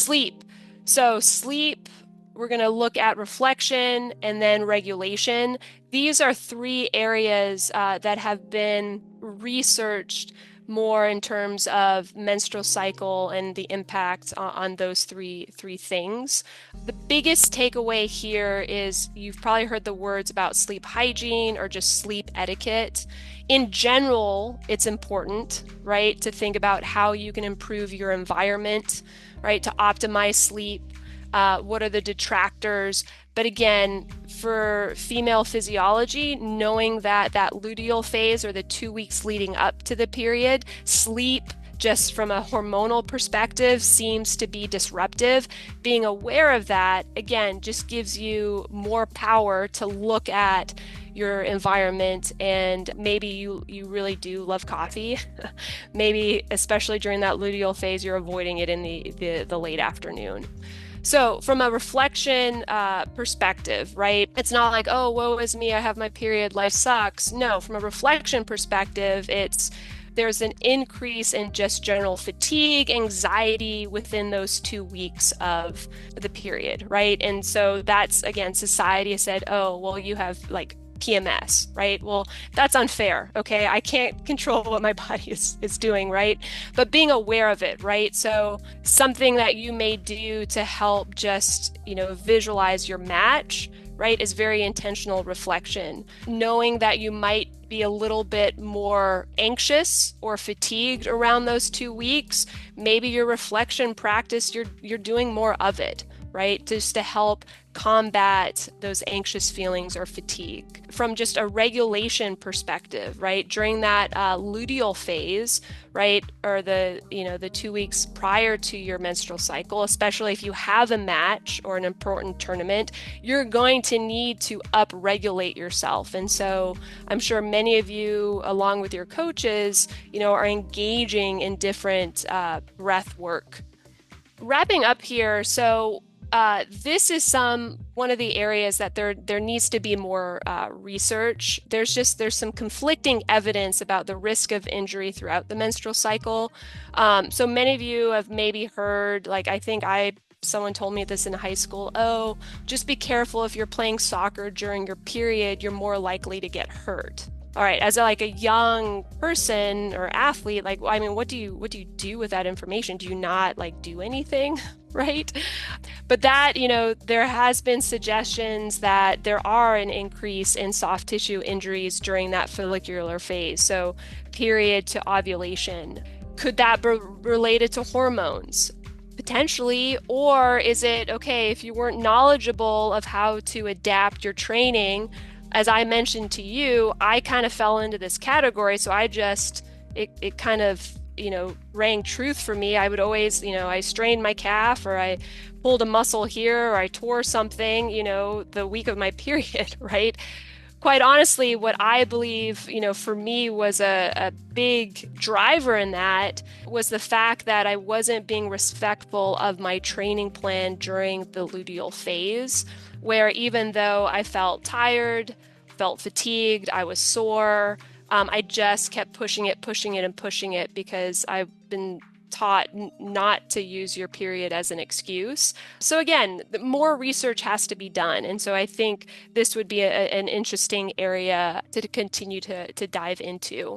Sleep. So sleep, we're going to look at reflection and then regulation. These are three areas that have been researched more in terms of menstrual cycle and the impact on those three things. The biggest takeaway here is you've probably heard the words about sleep hygiene or just sleep etiquette. In general, it's important, right, to think about how you can improve your environment, right, to optimize sleep. What are the detractors? But again, for female physiology, knowing that that luteal phase or the 2 weeks leading up to the period, sleep just from a hormonal perspective seems to be disruptive. Being aware of that, again, just gives you more power to look at your environment, and maybe you really do love coffee. Maybe especially during that luteal phase, you're avoiding it in the late afternoon. So from a reflection perspective, right? It's not like, oh, woe is me, I have my period, life sucks. No, from a reflection perspective, there's an increase in just general fatigue, anxiety within those 2 weeks of the period, right? And so that's, again, society has said, oh, well, you have like PMS, right? Well, that's unfair. Okay. I can't control what my body is doing, right? But being aware of it, right? So something that you may do to help just, visualize your match, right, is very intentional reflection. Knowing that you might be a little bit more anxious or fatigued around those 2 weeks, maybe your reflection practice, you're doing more of it, right? Just to help combat those anxious feelings or fatigue. From just a regulation perspective, right? During that luteal phase, right, or the 2 weeks prior to your menstrual cycle, especially if you have a match or an important tournament, you're going to need to up-regulate yourself. And so I'm sure many of you, along with your coaches, are engaging in different breath work. Wrapping up here, so this is one of the areas that there needs to be more research. There's some conflicting evidence about the risk of injury throughout the menstrual cycle. So many of you have maybe heard, like someone told me this in high school, oh, just be careful if you're playing soccer during your period, you're more likely to get hurt. All right, as a young person or athlete, what do you do with that information? Do you not do anything? Right? But that, there has been suggestions that there are an increase in soft tissue injuries during that follicular phase. So period to ovulation. Could that be related to hormones? Potentially. Or is it, okay, if you weren't knowledgeable of how to adapt your training, as I mentioned to you, I kind of fell into this category. So it kind of, rang truth for me. I would always, I strained my calf, or I pulled a muscle here, or I tore something, the week of my period, right? Quite honestly, what I believe, for me was a big driver in that was the fact that I wasn't being respectful of my training plan during the luteal phase, where even though I felt tired, felt fatigued, I was sore, I just kept pushing it because I've been taught not to use your period as an excuse. So again, more research has to be done. And so I think this would be an interesting area to continue to dive into.